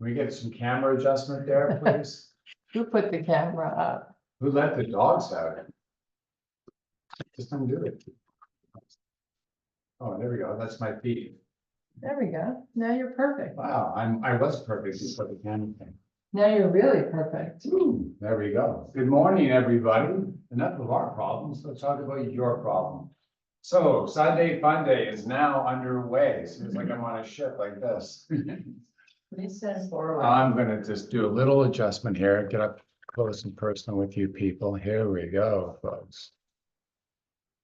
Can we get some camera adjustment there, please? Who put the camera up? Who let the dogs out? Just undo it. Oh, there we go. That's my feet. There we go. Now you're perfect. Wow, I was perfect before the camera thing. Now you're really perfect. Ooh, there we go. Good morning, everybody. Enough of our problems. Let's talk about your problem. So Sunday Fun Day is now underway. Seems like I'm on a ship like this. Please stand forward. I'm gonna just do a little adjustment here, get up close and personal with you people. Here we go, folks.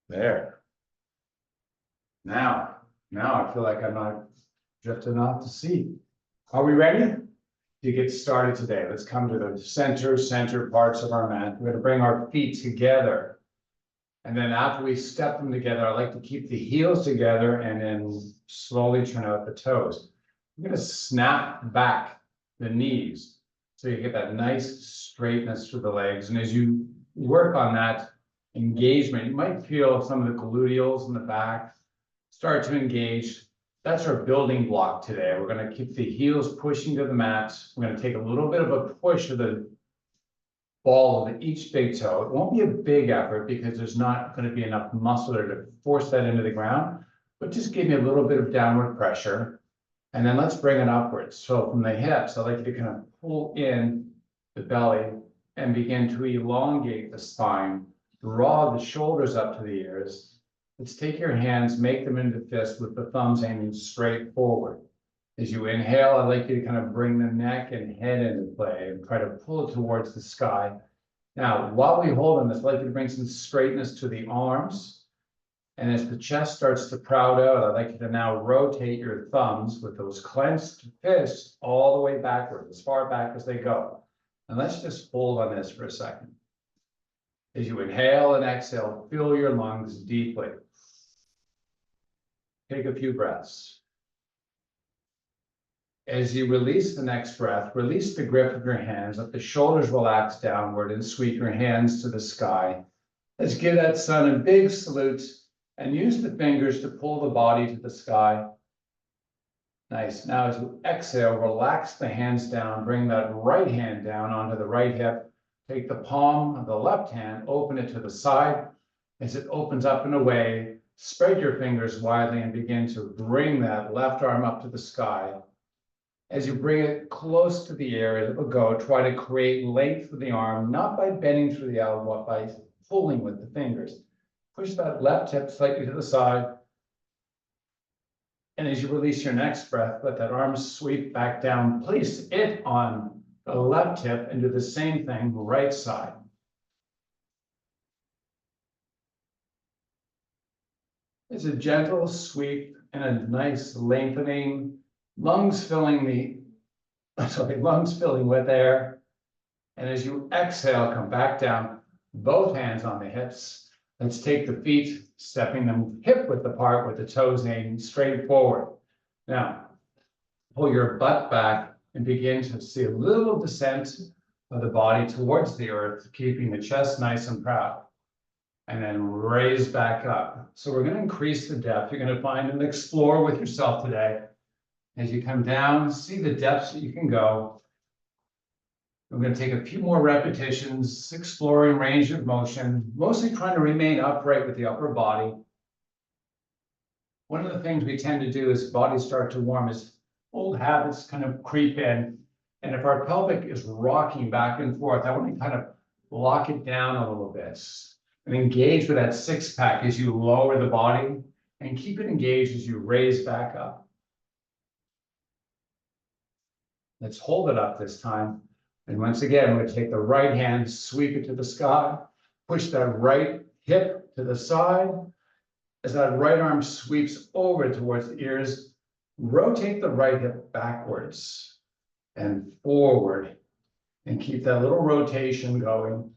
There. Now I feel like I'm not drifting off to sea. Are we ready to get started today? Let's come to the center parts of our mat. We're gonna bring our feet together. And then after we step them together, I like to keep the heels together and then slowly turn out the toes. We're gonna snap back the knees so you get that nice straightness through the legs. And as you work on that engagement, you might feel some of the gluteals in the back start to engage. That's our building block today. We're gonna keep the heels pushing to the mat. We're gonna take a little bit of a push of the ball of each big toe. It won't be a big effort because there's not gonna be enough muscle there to force that into the ground, but just give me a little bit of downward pressure. And then let's bring it upwards. So from the hips, I'd like you to kind of pull in the belly and begin to elongate the spine, draw the shoulders up to the ears. Let's take your hands, make them into fists with the thumbs aiming straight forward. As you inhale, I'd like you to kind of bring the neck and head into play and try to pull it towards the sky. Now, while we hold on this, I'd like you to bring some straightness to the arms. And as the chest starts to proud out, I'd like you to now rotate your thumbs with those clenched fists all the way backward, as far back as they go. And let's just hold on this for a second. As you inhale and exhale, fill your lungs deeply. Take a few breaths. As you release the next breath, release the grip of your hands, let the shoulders relax downward and sweep your hands to the sky. Let's give that sun a big salute and use the fingers to pull the body to the sky. Nice. Now as you exhale, relax the hands down, bring that right hand down onto the right hip. Take the palm of the left hand, open it to the side. As it opens up and away, spread your fingers widely and begin to bring that left arm up to the sky. As you bring it close to the air, as it will go, try to create length of the arm, not by bending through the elbow, but by pulling with the fingers. Push that left hip slightly to the side. And as you release your next breath, let that arm sweep back down. Place it on the left hip and do the same thing, right side. It's a gentle sweep and a nice lengthening, lungs filling with air. And as you exhale, come back down, both hands on the hips. Let's take the feet, stepping them hip width apart with the toes aiming straight forward. Now, pull your butt back and begin to see a little descent of the body towards the earth, keeping the chest nice and proud. And then raise back up. So we're going to increase the depth. You're going to find and explore with yourself today. As you come down, see the depths that you can go. We're going to take a few more repetitions, exploring range of motion, mostly trying to remain upright with the upper body. One of the things we tend to do as bodies start to warm is old habits kind of creep in. And if our pelvic is rocking back and forth, I want to kind of lock it down a little bit and engage with that six pack as you lower the body and keep it engaged as you raise back up. Let's hold it up this time. And once again, we're going to take the right hand, sweep it to the sky, push that right hip to the side. As that right arm sweeps over towards the ears, rotate the right hip backwards and forward and keep that little rotation going.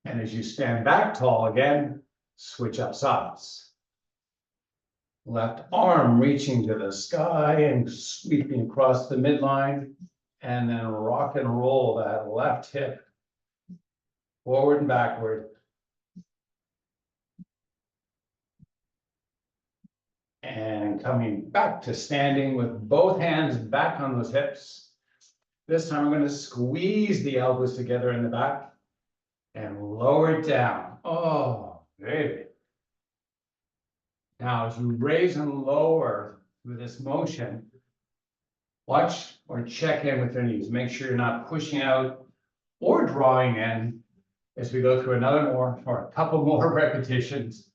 And as you stand back tall again, switch up sides. Left arm reaching to the sky and sweeping across the midline, and then rock and roll that left hip forward and backward. And And coming back to standing with both hands back on those hips. This time I'm going to squeeze the elbows together in the back and lower it down. Oh, baby. Now, as you raise and lower with this motion, watch or check in with your knees. Make sure you're not pushing out or drawing in as we go through another more or a couple more repetitions.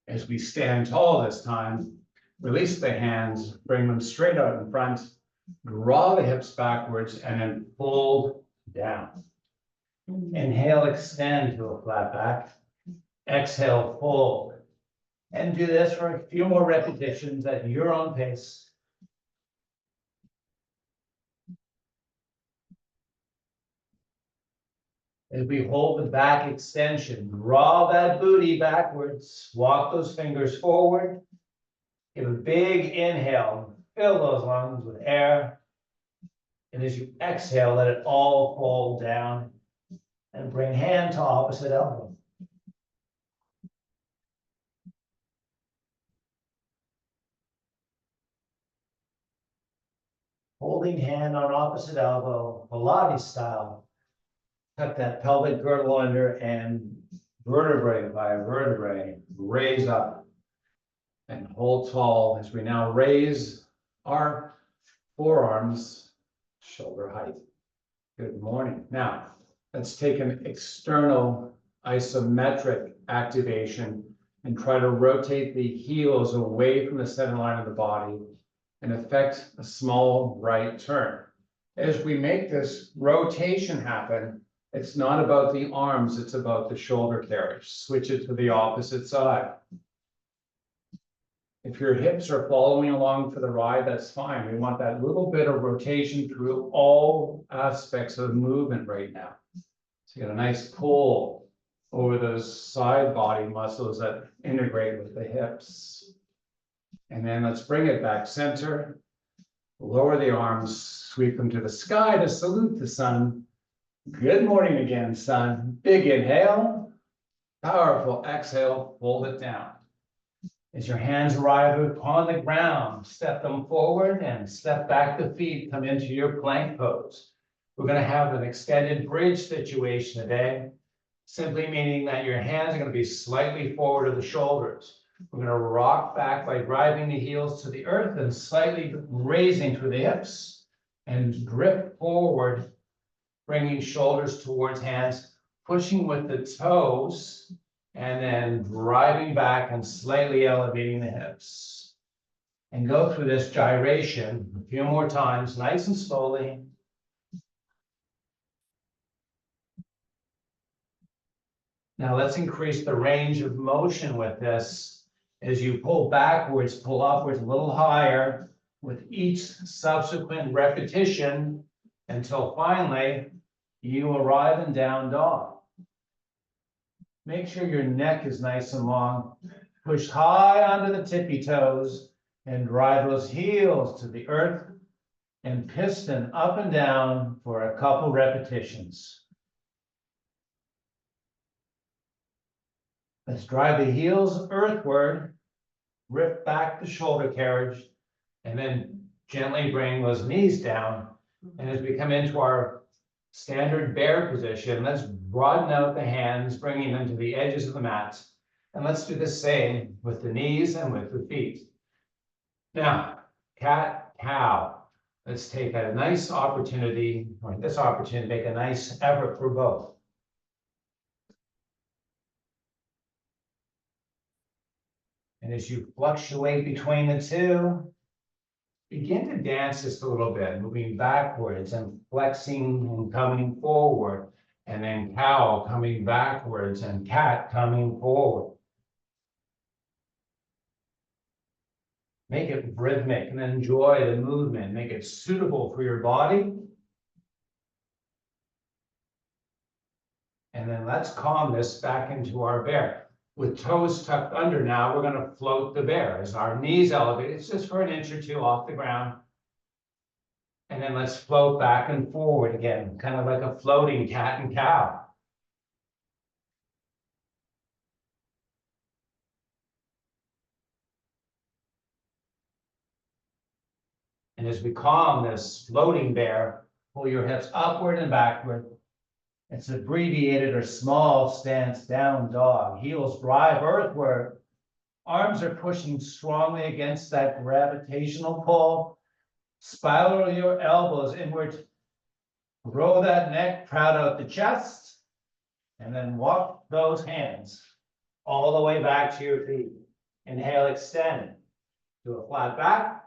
As we stand tall this time, release the hands, bring them straight out in front, draw the hips backwards, and then fold down. Inhale, extend to a flat back. Exhale, fold. And do this for a few more repetitions at your own pace. As we hold the back extension, draw that booty backwards, walk those fingers forward. Give a big inhale, fill those lungs with air. And as you exhale, let it all fall down and bring hand to opposite elbow. Holding hand on opposite elbow, Pilates style. Tuck that pelvic girdle under and vertebrae by vertebrae, raise up and hold tall as we now raise our forearms shoulder height. Good morning. Now, let's take an external isometric activation and try to rotate the heels away from the center line of the body and effect a small right turn. As we make this rotation happen, it's not about the arms, it's about the shoulder carriage. Switch it to the opposite side. If your hips are following along for the ride, that's fine. We want that little bit of rotation through all aspects of movement right now. So you get a nice pull over those side body muscles that integrate with the hips. And then let's bring it back center. Lower the arms, sweep them to the sky to salute the sun. Good morning again, sun. Big inhale, powerful exhale, fold it down. As your hands arrive upon the ground, step them forward and step back the feet, come into your plank pose. We're going to have an extended bridge situation today, simply meaning that your hands are going to be slightly forward of the shoulders. We're going to rock back by driving the heels to the earth and slightly raising through the hips and drift forward, bringing shoulders towards hands, pushing with the toes, and then driving back and slightly elevating the hips. And go through this gyration a few more times, nice and slowly. Now let's increase the range of motion with this. As you pull backwards, pull upwards a little higher with each subsequent repetition until finally you arrive in down dog. Make sure your neck is nice and long. Push high onto the tippy toes and drive those heels to the earth and piston up and down for a couple repetitions. Let's drive the heels earthward, rip back the shoulder carriage, and then gently bring those knees down. And as we come into our standard bear position, let's broaden out the hands, bringing them to the edges of the mat. And let's do the same with the knees and with the feet. Now, cat, cow. Let's take a nice opportunity, or this opportunity, to make a nice effort for both. And as you fluctuate between the two, begin to dance just a little bit, moving backwards and flexing and coming forward, and then cow coming backwards and cat coming forward. Make it rhythmic and enjoy the movement. Make it suitable for your body. And then let's calm this back into our bear. With toes tucked under now, we're going to float the bear as our knees elevate. It's just for an inch or two off the ground. And then let's float back and forward again, kind of like a floating cat and cow. And as we calm this floating bear, pull your hips upward and backward. It's abbreviated or small stance down dog. Heels drive earthward. Arms are pushing strongly against that gravitational pull. Spiral your elbows inward. Grow that neck, proud out the chest. And then walk those hands all the way back to your feet. Inhale, extend to a flat back.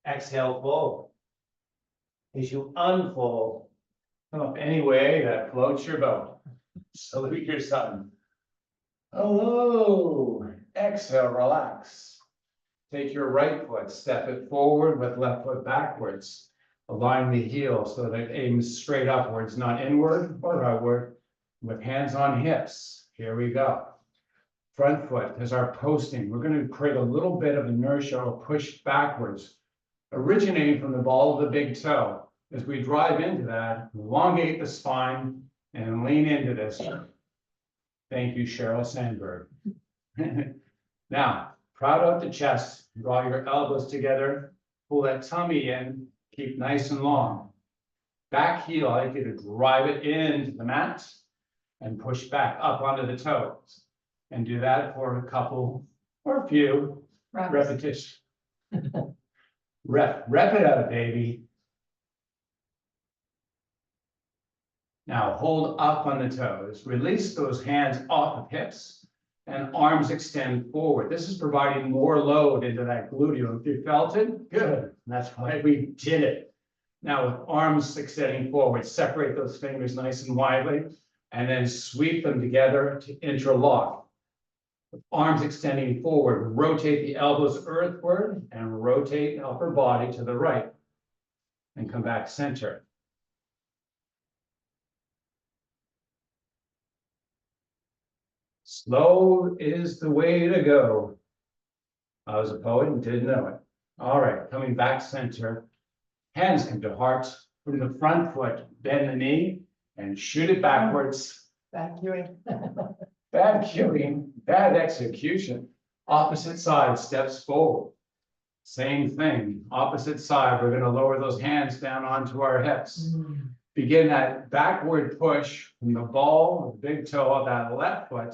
Exhale, fold. As you unfold, come up any way that floats your boat. Salute your son. Hello. Exhale, relax. Take your right foot, step it forward with left foot backwards. Align the heel so that it aims straight upwards, not inward or outward, with hands on hips. Here we go. Front foot is our posting. We're going to create a little bit of inertia or push backwards, originating from the ball of the big toe. As we drive into that, elongate the spine and lean into this. Thank you, Sheryl Sandberg. Now, proud out the chest, draw your elbows together, pull that tummy in, keep nice and long. Back heel, I'd like you to drive it into the mat and push back up onto the toes. And do that for a couple or a few repetitions. Rep it out, baby. Now hold up on the toes, release those hands off of hips and arms extend forward. This is providing more load into that gluteum. If you felt it, good. That's why we did it. Now with arms extending forward, separate those fingers nice and widely and then sweep them together to interlock. With arms extending forward, rotate the elbows earthward and rotate the upper body to the right and come back center. Slow is the way to go. I was a poet and didn't know it. All right, coming back center. Hands come to heart. From the front foot, bend the knee and shoot it backwards. Vacuuming. Bad cueing, bad execution. Opposite side steps forward. Same thing, opposite side. We're going to lower those hands down onto our hips. Begin that backward push from the ball, the big toe of that left foot.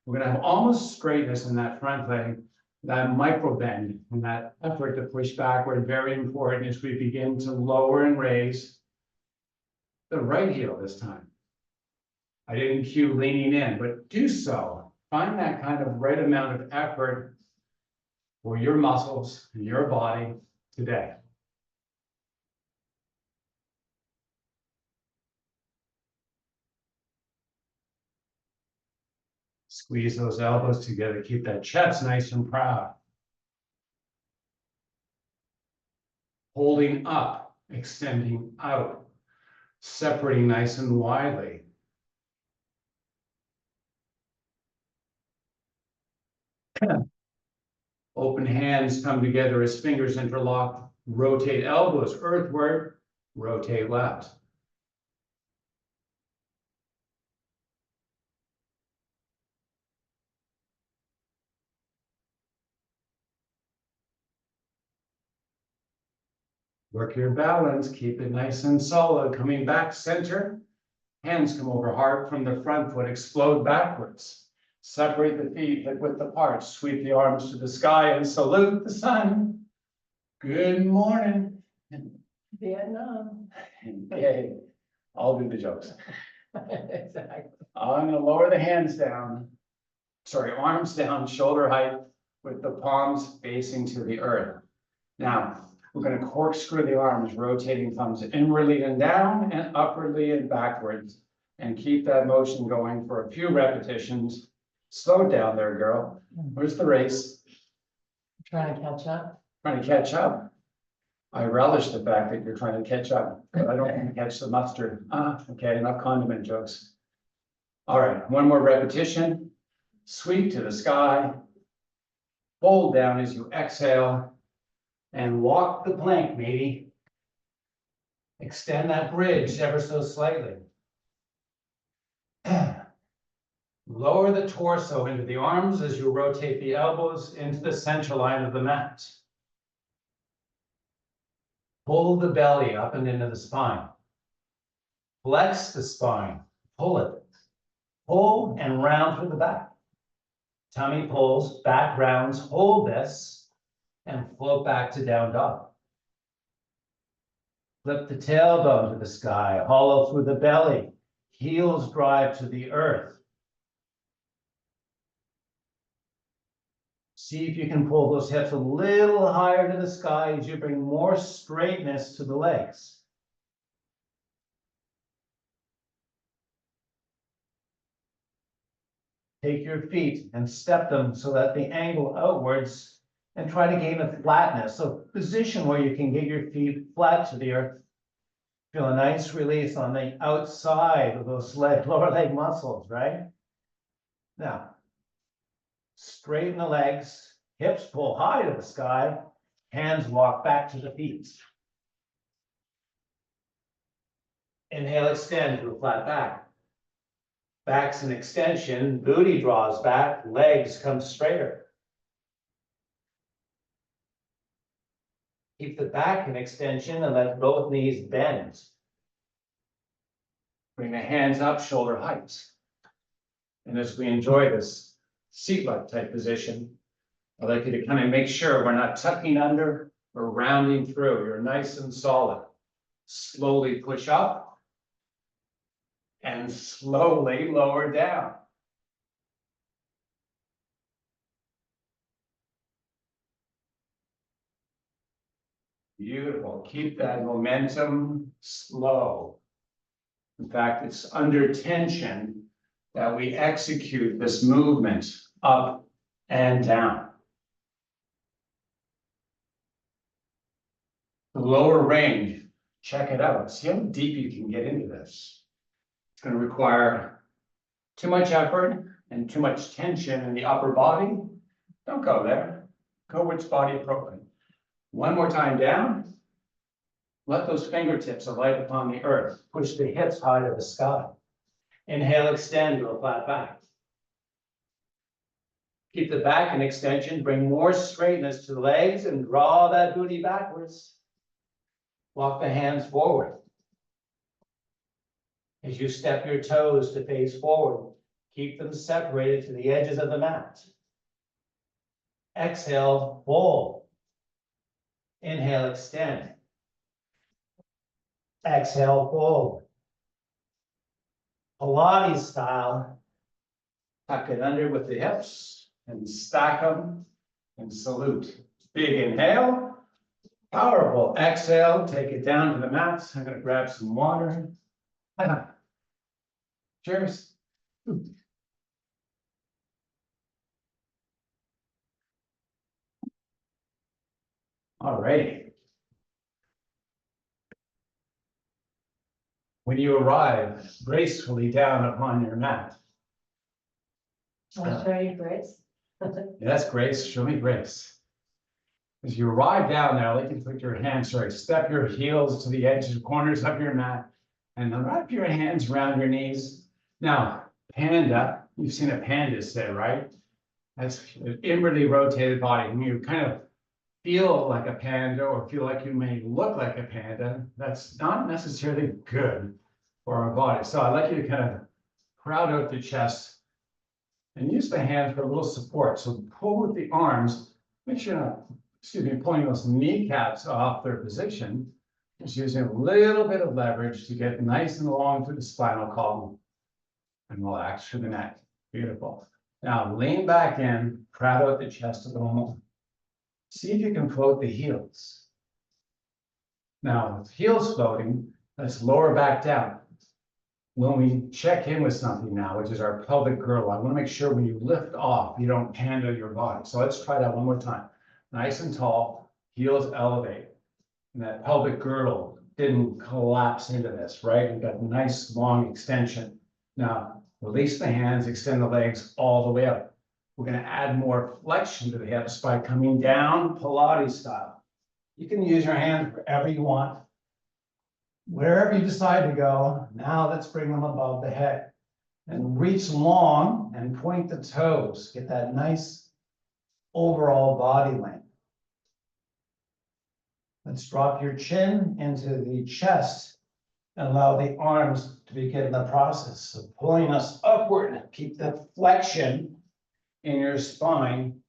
We're going to have almost straightness in that front leg, that micro bend, and that effort to push backward. Very important as we begin to lower and raise the right heel this time. I didn't cue leaning in, but do so. Find that kind of right amount of effort for your muscles and your body today. Squeeze those elbows together. Keep that chest nice and proud. Holding up, extending out, separating nice and widely. Open hands come together as fingers interlock. Rotate elbows earthward, rotate left. Work your balance, keep it nice and solid. Coming back center, hands come over heart from the front foot, explode backwards. Separate the feet hip width apart, sweep the arms to the sky and salute the sun. Good morning. Vietnam. Okay, I'll do the jokes. Exactly. I'm gonna lower the hands down. Sorry, arms down, shoulder height with the palms facing to the earth. Now, we're going to corkscrew the arms, rotating thumbs inwardly and down and upwardly and backwards. And keep that motion going for a few repetitions. Slow down there, girl. Where's the race? Trying to catch up. Trying to catch up. I relish the fact that you're trying to catch up, but I don't want to catch the mustard. Okay, enough condiment jokes. All right, one more repetition. Sweep to the sky. Fold down as you exhale. And walk the plank, matey. Extend that bridge ever so slightly. Lower the torso into the arms as you rotate the elbows into the center line of the mat. Pull the belly up and into the spine. Flex the spine, pull it. Pull and round through the back. Tummy pulls, back rounds, hold this, and float back to down dog. Flip the tailbone to the sky, hollow through the belly, heels drive to the earth. See if you can pull those hips a little higher to the sky as you bring more straightness to the legs. Take your feet and step them so that the angle outwards and try to gain a flatness. So position where you can get your feet flat to the earth. Feel a nice release on the outside of those lower leg muscles, right? Now, straighten the legs, hips pull high to the sky, hands walk back to the feet. Inhale, extend to a flat back. Back's an extension, booty draws back, legs come straighter. Keep the back in extension and let both knees bend. Bring the hands up, shoulder height. And as we enjoy this seat-like type position, I'd like you to kind of make sure we're not tucking under or rounding through. You're nice and solid. Slowly push up. And slowly lower down. Beautiful. Keep that momentum slow. In fact, it's under tension that we execute this movement up and down. The lower range, check it out. See how deep you can get into this. It's going to require too much effort and too much tension in the upper body. Don't go there. Go which body appropriate. One more time down. Let those fingertips alight upon the earth. Push the hips high to the sky. Inhale, extend to a flat back. Keep the back in extension. Bring more straightness to the legs and draw that booty backwards. Walk the hands forward. As you step your toes to face forward, keep them separated to the edges of the mat. Exhale, fold. Inhale, extend. Exhale, fold. Pilates style. Tuck it under with the hips and stack them and salute. Big inhale. Powerful exhale. Take it down to the mat. I'm going to grab some water. Cheers. All right. When you arrive gracefully down upon your mat. I'll show you, Grace. Yes, Grace, show me grace. As you arrive down there, I'd like you to put your hands, step your heels to the edges, corners of your mat, and then wrap your hands around your knees. Now, panda, you've seen a panda sit, right? That's an inwardly rotated body. When you kind of feel like a panda or feel like you may look like a panda, that's not necessarily good for our body. So I'd like you to kind of crowd out the chest and use the hands for a little support. So pull with the arms, make sure you're not, pulling those kneecaps off their position. Just using a little bit of leverage to get nice and long through the spinal column and relax through the neck. Beautiful. Now lean back in, crowd out the chest a little more. See if you can float the heels. Now with heels floating, let's lower back down. When we check in with something now, which is our pelvic girdle, I want to make sure when you lift off, you don't panda your body. So let's try that one more time. Nice and tall, heels elevate. And that pelvic girdle didn't collapse into this, right? We've got a nice long extension. Now, release the hands, extend the legs all the way up. We're going to add more flexion to the hips by coming down Pilates style. You can use your hands wherever you want. Wherever you decide to go, now let's bring them above the head. And reach long and point the toes. Get that nice overall body length. Let's drop your chin into the chest and allow the arms to begin the process of pulling us upward. Keep the flexion in your spine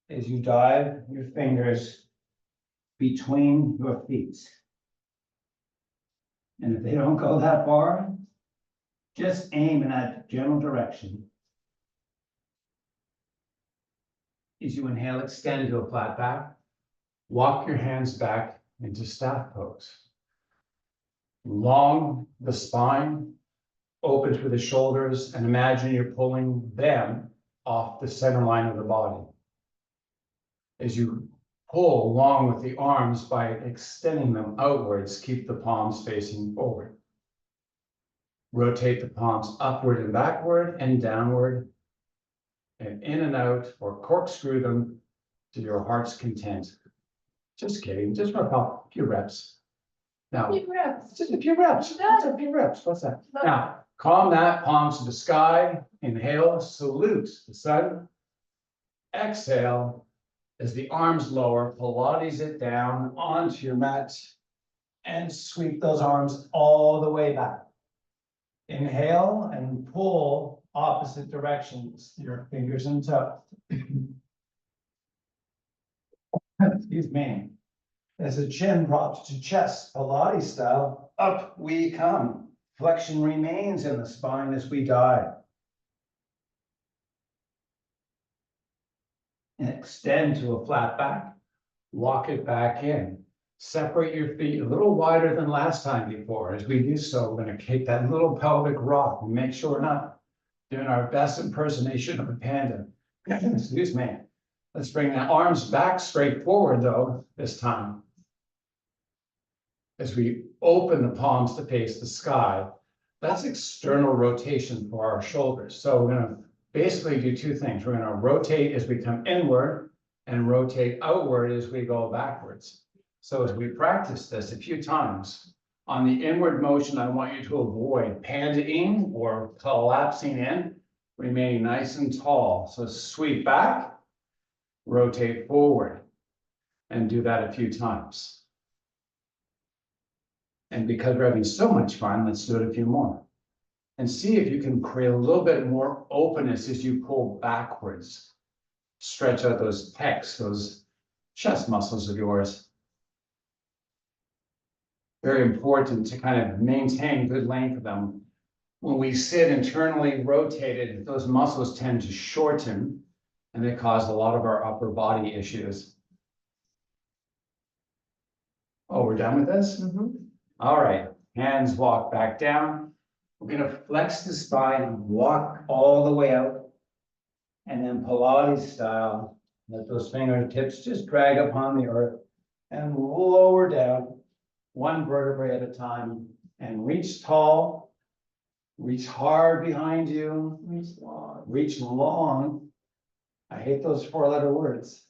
as you dive your fingers between your feet. And if they don't go that far, just aim in that general direction. As you inhale, extend to a flat back. Walk your hands back into staff pose. Long the spine, open through the shoulders, and imagine you're pulling them off the center line of the body. As you pull along with the arms by extending them outwards, keep the palms facing forward. Rotate the palms upward and backward and downward, and in and out, or corkscrew them to your heart's content. Just kidding, just for a few reps. Now, just a few reps, just a few reps, what's that? Now, calm that, palms to the sky, inhale, salute the sun. Exhale, as the arms lower, Pilates it down onto your mat and sweep those arms all the way back. Inhale and pull opposite directions, your fingers and toes. Excuse me. As the chin drops to chest, Pilates style, up we come. Flexion remains in the spine as we dive. And extend to a flat back, walk it back in. Separate your feet a little wider than last time before. As we do so, we're going to take that little pelvic rock and make sure we're not doing our best impersonation of a panda. Excuse me. Let's bring the arms back straight forward though, this time. As we open the palms to face the sky, that's external rotation for our shoulders. So we're going to basically do two things. We're going to rotate as we come inward and rotate outward as we go backwards. So as we practice this a few times, on the inward motion, I want you to avoid pandaing or collapsing in, remaining nice and tall. So sweep back, rotate forward, and do that a few times. And because we're having so much fun, let's do it a few more. And see if you can create a little bit more openness as you pull backwards. Stretch out those pecs, those chest muscles of yours. Very important to kind of maintain good length of them. When we sit internally rotated, those muscles tend to shorten and they cause a lot of our upper body issues. Oh, we're done with this? All right, hands walk back down. We're going to flex the spine and walk all the way out. And then Pilates style, let those fingertips just drag upon the earth and lower down one vertebrae at a time and reach tall, reach hard behind you, reach long. I hate those four-letter words.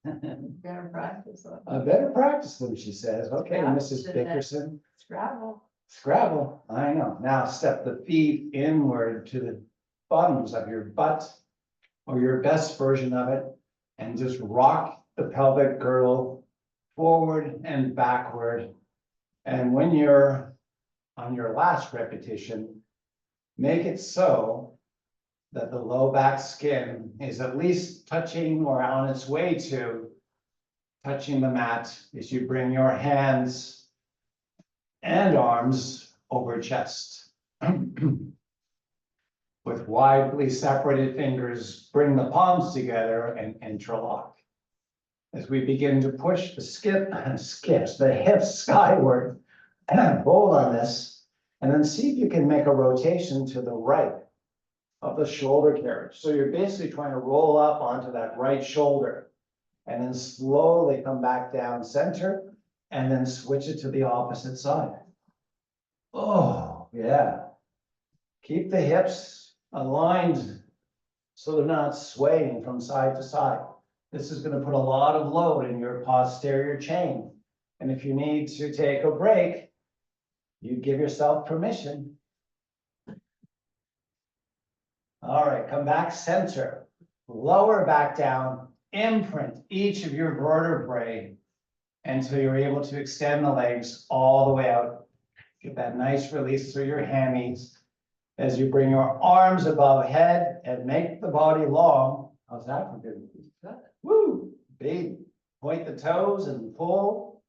Better practice. I better practice them, she says. Okay, Yeah, Mrs. shouldn't it? Dickerson. Scrabble. Scrabble, I know. Now step the feet inward to the bottoms of your butt or your best version of it and just rock the pelvic girdle forward and backward. And when you're on your last repetition, make it so that the low back skin is at least touching or on its way to touching the mat as you bring your hands and arms over chest. With widely separated fingers, bring the palms together and interlock. As we begin to push the hips skyward, hold on this, and then see if you can make a rotation to the right of the shoulder carriage. So you're basically trying to roll up onto that right shoulder and then slowly come back down center and then switch it to the opposite side. Oh, yeah. Keep the hips aligned so they're not swaying from side to side. This is going to put a lot of load in your posterior chain. And if you need to take a break, you give yourself permission. All right, come back center, lower back down, imprint each of your vertebrae until you're able to extend the legs all the way out. Get that nice release through your hammies as you bring your arms above head and make the body long. How's that for good? Woo! Big. Point the toes and pull,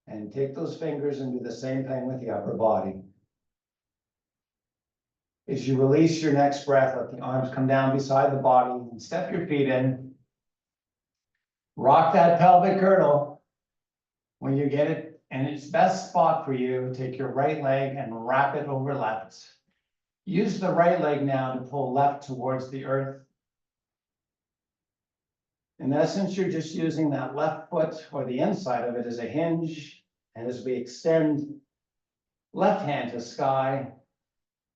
and take those fingers and do the same thing with the upper body. As you release your next breath, let the arms come down beside the body and step your feet in. Rock that pelvic girdle. When you get it in its best spot for you, take your right leg and wrap it over left. Use the right leg now to pull left towards the earth. In essence, you're just using that left foot or the inside of it as a hinge. And as we extend left hand to sky,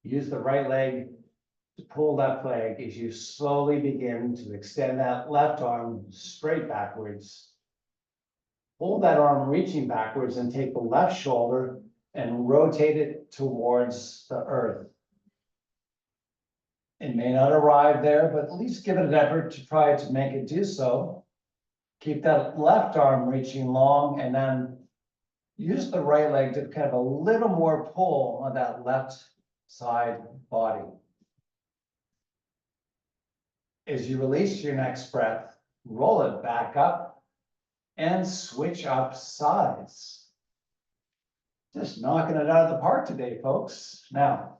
use the right leg to pull left leg as you slowly begin to extend that left arm straight backwards. Hold that arm reaching backwards and take the left shoulder and rotate it towards the earth. It may not arrive there, but at least give it an effort to try to make it do so. Keep that left arm reaching long and then use the right leg to kind of a little more pull on that left side body. As you release your next breath, roll it back up and switch up sides. Just knocking it out of the park today, folks. Now,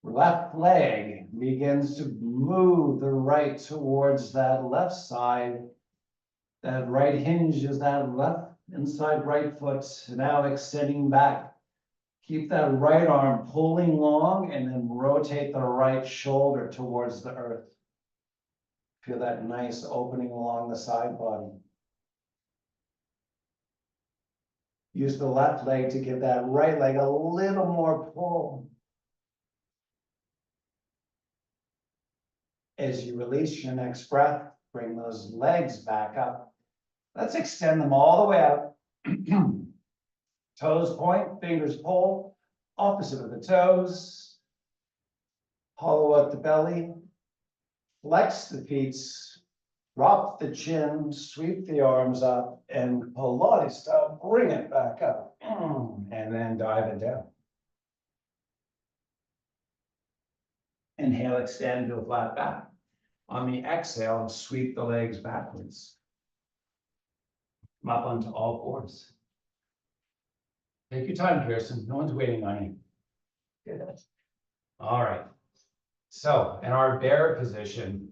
left leg begins to move the right towards that left side. That right hinge is that left inside right foot, now extending back. Keep that right arm pulling long and then rotate the right shoulder towards the earth. Feel that nice opening along the side body. Use the left leg to give that right leg a little more pull. As you release your next breath, bring those legs back up. Let's extend them all the way out. Toes point, fingers pull, opposite of the toes. Hollow out the belly. Flex the feet, drop the chin, sweep the arms up, and Pilates style, bring it back up. And then dive it down. Inhale, extend to a flat back. On the exhale, sweep the legs backwards. Come up onto all fours. Take your time, Kirsten. No one's waiting on you. Good. All right. So in our bear position,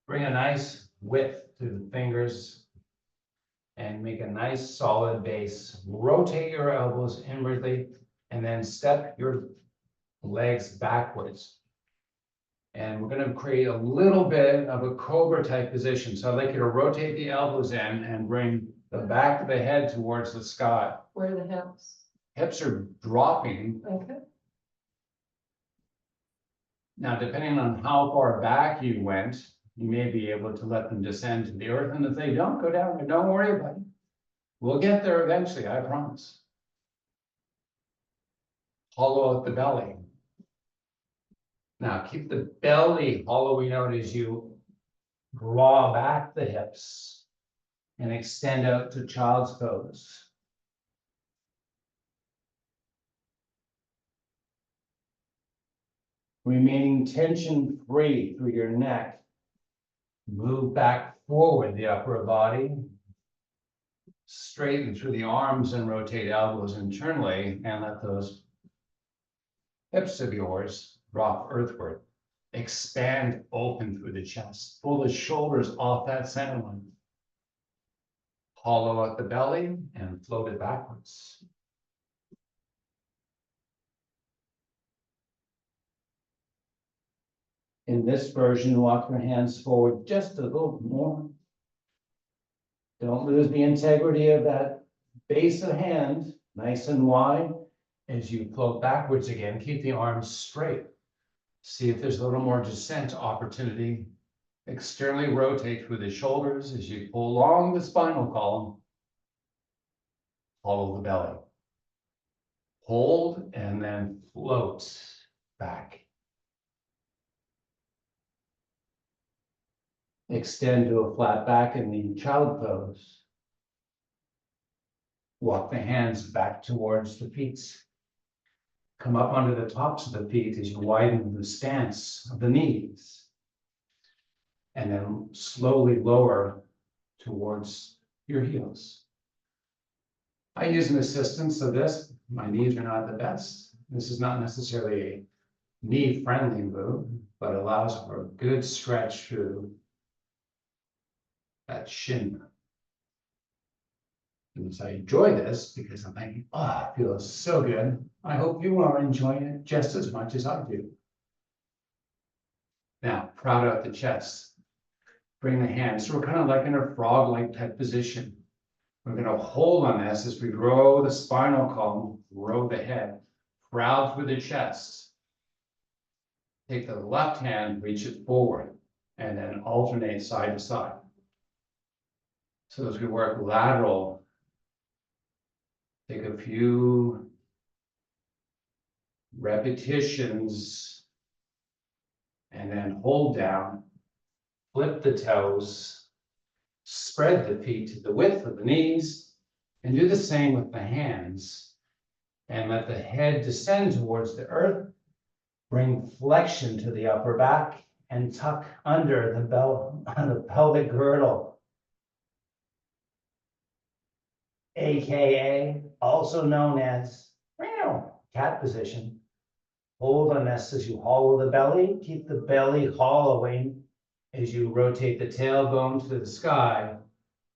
bring a nice width to the fingers and make a nice solid base. Rotate your elbows inwardly and then step your legs backwards. And we're going to create a little bit of a cobra type position. So I'd like you to rotate the elbows in and bring the back of the head towards the sky. Where are the hips? Hips are dropping. Okay. Now, depending on how far back you went, you may be able to let them descend to the earth. And if they don't, go down. Don't worry about it. We'll get there eventually, I promise. Hollow out the belly. Now, keep the belly hollowing out as you draw back the hips and extend out to child's pose. Remaining tension-free through your neck. Move back forward the upper body. Straighten through the arms and rotate elbows internally and let those hips of yours drop earthward. Expand open through the chest. Pull the shoulders off that center line. Hollow out the belly and float it backwards. In this version, walk your hands forward just a little more. Don't lose the integrity of that base of hand, nice and wide. As you float backwards again, keep the arms straight. See if there's a little more descent opportunity. Externally rotate through the shoulders as you pull along the spinal column. Follow the belly. Hold and then float back. Extend to a flat back in the child pose. Walk the hands back towards the feet. Come up onto the tops of the feet as you widen the stance of the knees. And then slowly lower towards your heels. I use an assistance of this. My knees are not the best. This is not necessarily a knee-friendly move, but allows for a good stretch through that shin. And so I enjoy this because I'm thinking, oh, it feels so good. I hope you are enjoying it just as much as I do. Now, proud out the chest. Bring the hands. So we're kind of like in a frog-like type position. We're going to hold on this as we grow the spinal column, grow the head, proud through the chest. Take the left hand, reach it forward, and then alternate side to side. So as we work lateral, take a few repetitions and then hold down, flip the toes, spread the feet to the width of the knees, and do the same with the hands. And let the head descend towards the earth, bring flexion to the upper back, and tuck under the pelvic girdle. AKA, also known as cat position. Hold on this as you hollow the belly. Keep the belly hollowing as you rotate the tailbone to the sky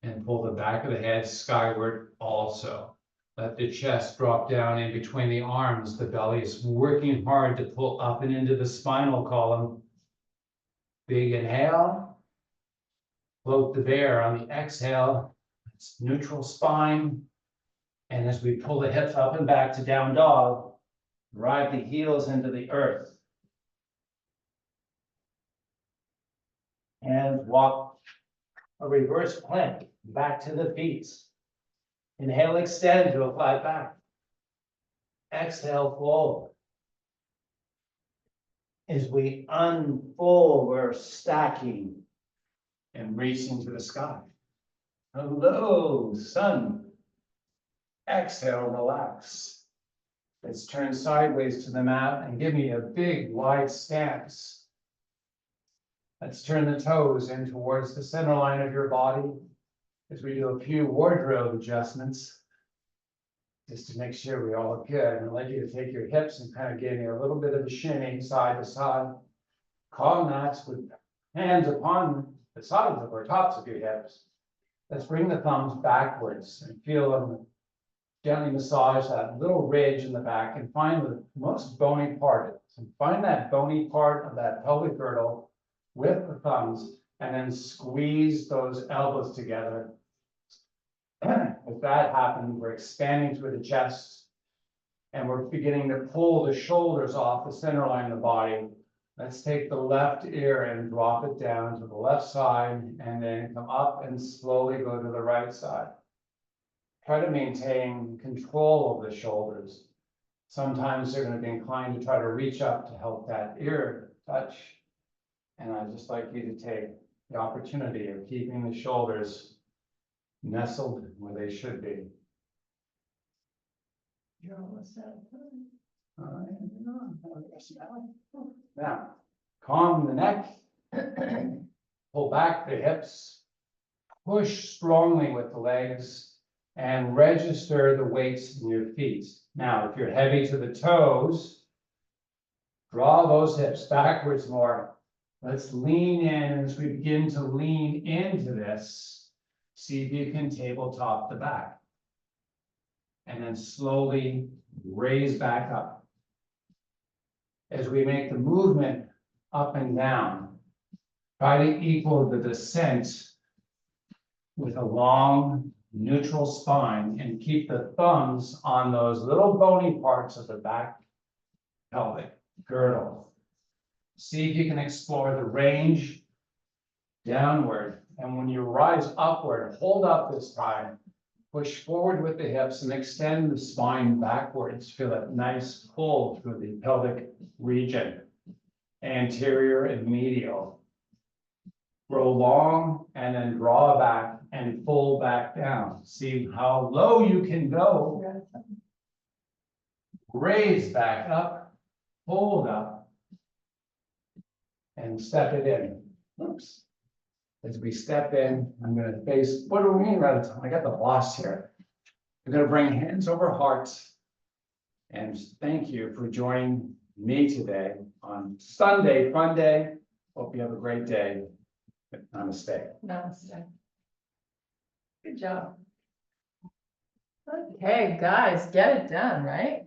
and pull the back of the head skyward also. Let the chest drop down in between the arms. The belly is working hard to pull up and into the spinal column. Big inhale. Float the bear on the exhale. It's neutral spine. And as we pull the hips up and back to down dog, drive the heels into the earth. And walk a reverse plank back to the feet. Inhale, extend to a flat back. Exhale, fold. As we unfold, we're stacking and reaching to the sky. Hello, sun. Exhale, relax. Let's turn sideways to the mat and give me a big, wide stance. Let's turn the toes in towards the center line of your body as we do a few wardrobe adjustments, just to make sure we all look good. And I'd like you to take your hips and kind of give me a little bit of a shimmy side to side. Calm that with hands upon the sides of or tops of your hips. Let's bring the thumbs backwards and feel them gently massage that little ridge in the back and find the most bony part. So find that bony part of that pelvic girdle with the thumbs and then squeeze those elbows together. If that happens, we're expanding through the chest and we're beginning to pull the shoulders off the center line of the body. Let's take the left ear and drop it down to the left side and then come up and slowly go to the right side. Try to maintain control of the shoulders. Sometimes they're going to be inclined to try to reach up to help that ear touch. And I'd just like you to take the opportunity of keeping the shoulders nestled where they should be. Now, calm the neck, pull back the hips, push strongly with the legs, and register the weights in your feet. Now, if you're heavy to the toes, draw those hips backwards more. Let's lean in as we begin to lean into this. See if you can tabletop the back. And then slowly raise back up. As we make the movement up and down, try to equal the descent with a long neutral spine and keep the thumbs on those little bony parts of the back pelvic girdle. See if you can explore the range downward. And when you rise upward, hold up this time, push forward with the hips and extend the spine backwards. Feel that nice pull through the pelvic region, anterior and medial. Grow long and then draw back and and fold back down. See how low you can go. Raise back up, fold up, and step it in. Oops. As we step in, I'm gonna face, what do we mean by the time? I got the boss here. We're gonna bring hands over hearts. And thank you for joining me today on Sunday, fun day. Hope you have a great day. Namaste. Namaste. Good job. Okay, guys, get it done, right?